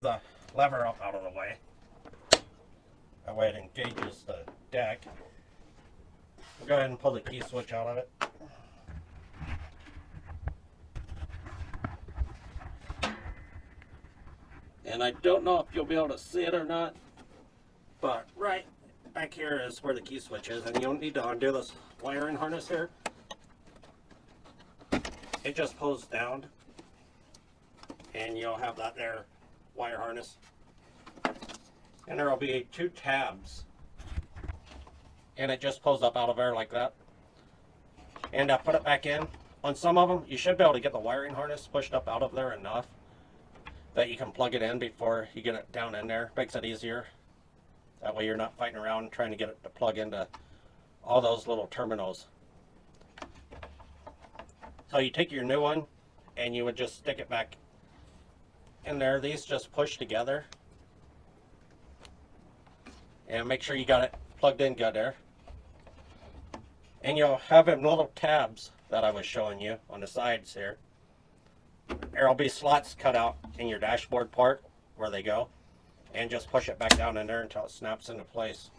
the lever up out of the way. That way it engages the deck. We'll go ahead and pull the key switch out of it. And I don't know if you'll be able to see it or not, but right back here is where the key switch is, and you'll need to undo this wiring harness here. It just pulls down, and you'll have that there wire harness. And there will be 2 tabs, and it just pulls up out of there like that. And I put it back in. On some of them, you should be able to get the wiring harness pushed up out of there enough that you can plug it in before you get it down in there. Makes it easier. That way you're not fighting around trying to get it to plug into all those little terminals. So you take your new one and you would just stick it back in there. These just push together. And make sure you got it plugged in good there. And you'll have them little tabs that I was showing you on the sides here. There'll be slots cut out in your dashboard part where they go, and just push it back down in there until it snaps into place.